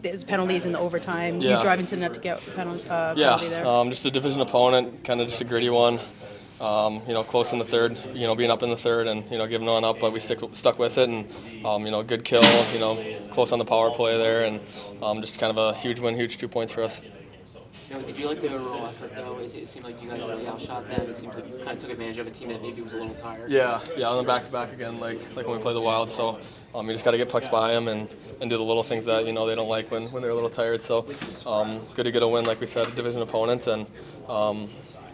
there's penalties in the overtime. Yeah. You drive into the net to get penalty there. Just a division opponent, kind of just a gritty one. Close in the third, being up in the third and, giving one up, but we stuck with it and, good kill, close on the power play there and just kind of a huge win, huge 2 points for us. Did you like the overall effort, though? It seemed like you guys really outshot them. It seemed like you kind of took advantage of a team that maybe was a little tired. Yeah, on the back-to-back again, like when we play the Wild. So you just got to get pucks by them and do the little things that, they don't like when they're a little tired. So good to get a win, like we said, division opponents, and,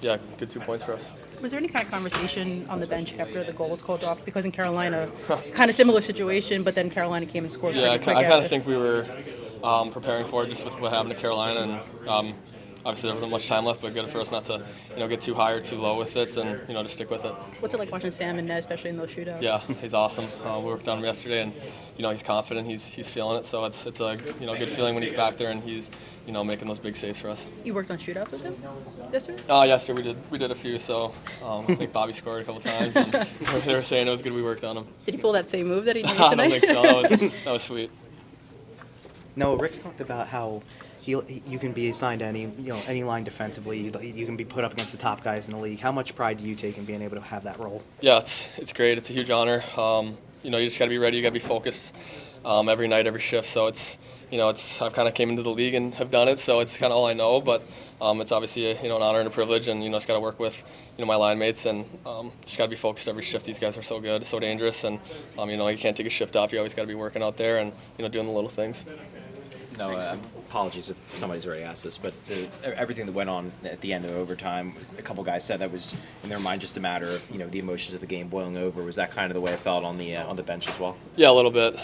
good 2 points for us. Was there any kind of conversation on the bench after the goal was called off? Because in Carolina, kind of similar situation, but then Carolina came and scored. Yeah, I quick kind of think we were preparing for it just with what happened to Carolina, and obviously there wasn't much time left, but good for us not to get too high or too low with it, and to stick with it. What's it like watching Sam and Ned, especially in those shootouts? Yeah, he's awesome. We worked on him yesterday, and he's confident. He's feeling it. So it's a good feeling when he's back there and he's making those big saves for us. You worked on shootouts with him yesterday? Yesterday we did a few. So I think Bobby scored a couple times, and they were saying it was good. We worked on him. Did he pull that same move that he did I tonight? don't think so. That was sweet. No, Rick's talked about how you can be assigned to any line defensively. You can be put up against the top guys in the league. How much pride do you take in being able to have that role? Yeah, it's great. It's a huge honor. You just got to be ready. You got to be focused every night, every shift. So I've kind of came into the league and have done it. So it's kind of all I know. But it's obviously an honor and a privilege, and just got to work with my line mates and just got to be focused every shift. These guys are so good, so dangerous, and you can't take a shift off. You always got to be working out there and doing the little things. No, apologies if somebody's already asked this, but everything that went on at the end of overtime, a couple guys said that was in their mind just a matter of the emotions of the game boiling over. Was that kind of the way it felt on the bench as well? Yeah, a little bit.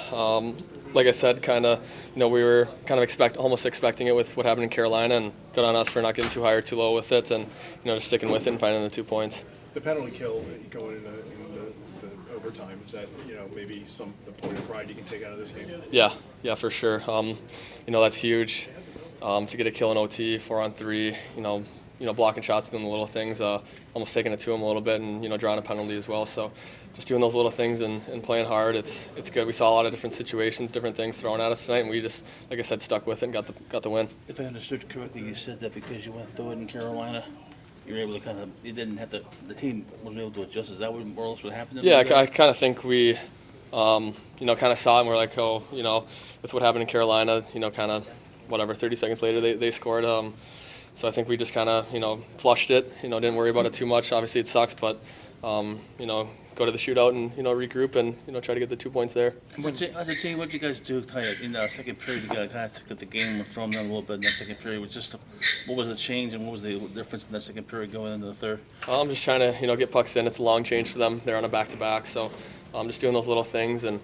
Like I said, kind of we were kind of almost expecting it with what happened in Carolina, and good on us for not getting too high or too low with it, and just sticking with it and finding the 2 points. The penalty kill going into the overtime, is that maybe the point of pride you can take out of this game? Yeah, for sure. That's huge. To get a kill in OT, 4-on-3, blocking shots, doing the little things, almost taking it to them a little bit, and drawing a penalty as well. So just doing those little things and playing hard, it's good. We saw a lot of different situations, different things thrown at us tonight, and we just, like I said, stuck with it and got the win. If I understood correctly, you said that because you went through it in Carolina, you were able to the team was able to adjust. Is that what more or less what happened? Yeah, I kind of think we, kind of saw it and we're like, with what happened in Carolina, kind of, 30 seconds later they scored. So I think we just kind of, flushed it, didn't worry about it too much. Obviously it sucks, but, go to the shootout and, regroup and, try to get the 2 points there. As a team, what did you guys do in the second period? You kind of took the game from them a little bit in that second period. What was the change and what was the difference in that second period going into the third? I'm just trying to, get pucks in. It's a long change for them. They're on a back-to-back, so I'm just doing those little things and,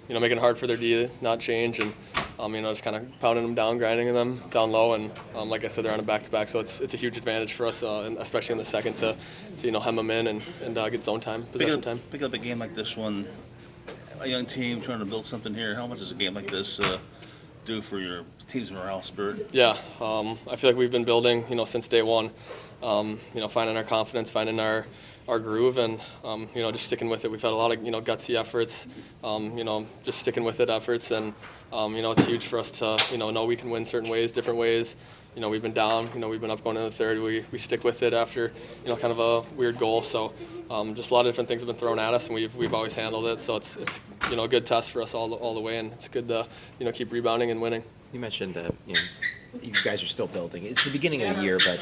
making it hard for their D to not change and, just kind of pounding them down, grinding them down low. And like I said, they're on a back-to-back, so it's a huge advantage for us, and especially in the second, to hem them in and get zone time, possession time. Pick up a game like this one, a young team trying to build something here. How much does a game like this do for your team's morale, spirit? Yeah, I feel like we've been building, since day one. Finding our confidence, finding our groove, and just sticking with it. We've had a lot of gutsy efforts, just sticking with it efforts, and it's huge for us to know we can win certain ways, different ways. We've been down, we've been up going into the third. We stick with it after kind of a weird goal. So just a lot of different things have been thrown at us, and we've always handled it. So it's a good test for us all the way, and it's good to keep rebounding and winning. You mentioned that you guys are still building. It's the beginning of the year, but